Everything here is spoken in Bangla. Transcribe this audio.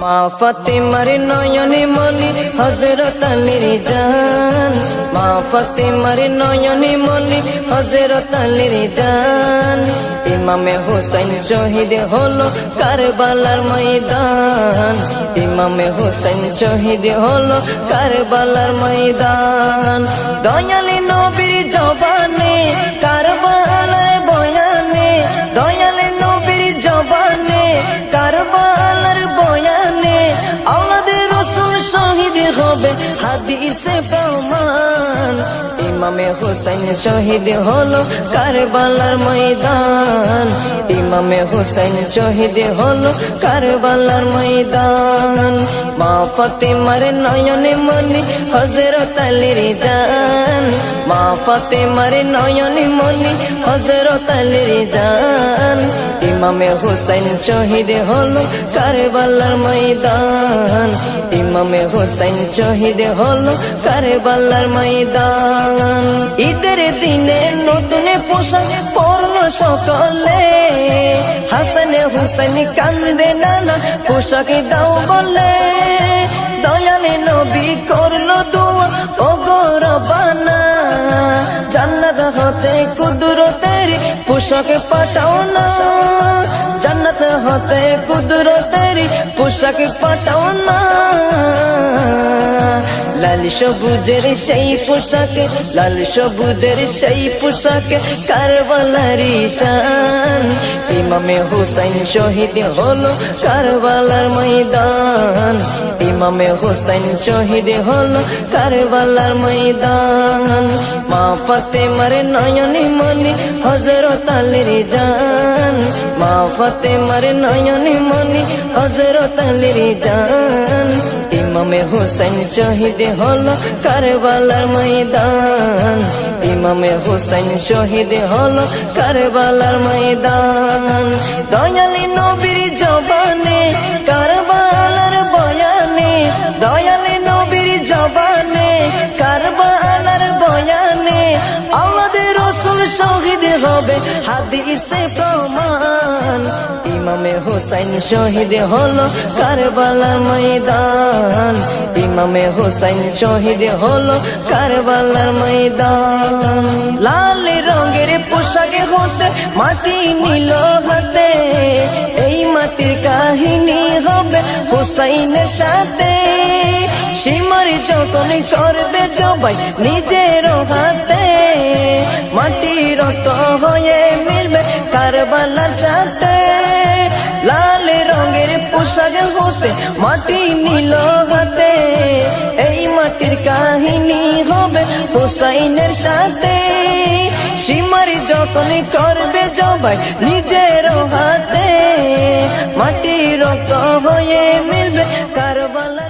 মা ফাতেমার নয়নে মনি হযরত আলীর জান, মা ফাতেমার নয়নে মনি হযরত আলীর জান। ইমামে হোসেন শহীদ হলো কারবালার ময়দান, ইমামে হোসেন শহীদ হলো কারবালার ময়দান। দয়ালি নবীর জবানে কারবালার বয়ানে, দয়ালি নবীর জবানে কারবালার বয়ানে, আওলাদে রাসূল শহীদ হবে হাদিসে প্রমাণ। ইমামে হোসেন শহীদ হলো কারবালার ময়দান, ইমামে হোসেন শহীদ হলো কারবালার ময়দান। মা ফাতেমার নয়নে মনি হযরত আলীর জান, মা ফাতেমার নয়নে মনি হযরত আলীর জান। ইমামে হোসেন শহীদ হলো কারবালার ময়দান, ইমামে হোসেন শহীদ হলো কারবালার ময়দান। ঈদের দিনে নতুন পোশাক পরল সকলে, হাসান হুসেন কান্দে নানা পোশাক দাও বলে। দয়ালে নবী করলো দোয়া ও গো রব্বানা, জান্নাত হতে কুদরতের পোশাক পাঠাও না, জান্নাত হতে কুদরতের পোশাক পাঠাও না। লাল সবুজের সেই পোশাকে, লাল সবুজের সেই পোশাকে কারবালার শান। ইমামে হোসেন শহীদ হলো কারবালার ময়দান, ইমামে হোসেন শহীদ হলো কারবালার ময়দান। মা ফাতেমার নয়নে মনি হযরত আলীর জান, মা ফাতেমার নয়নে মনি হযরত আলীর জান। ইমামে হোসেন শহীদ হলো কারবালার ময়দান, ইমামে হোসেন শহীদ হলো কারবালার ময়দান। দয়ালি নবীর জবানে কারবালার বয়ানে, দয়ালি নবীর জবানে কারবালার বয়ানে, আওলাদে রাসূল শহীদ হবে হাদিসে প্রমাণ। ইমামে হোসেন শহীদ হলো কারবালার ময়দান, ইমামে হোসেন শহীদ হলো কারবালার ময়দান। লাল রঙের পোশাকে হতে মাটি নিল হাতে, এই মাটির কাহিনী হবে হুসাইনের সাথে। সীমার যখন করবে জবাই নিজের হাতে, মাটি রক্ত হয়ে মিলবে কারবালার সাথে। লাল রঙের পোশাক হতে মাটি নিল হাতে, এই মাটির কাহিনী হবে হুসাইনের সাথে। সীমার যখন করবে জবাই নিজের হাতে, মাটি রক্ত হয়ে মিলবে কারবালা।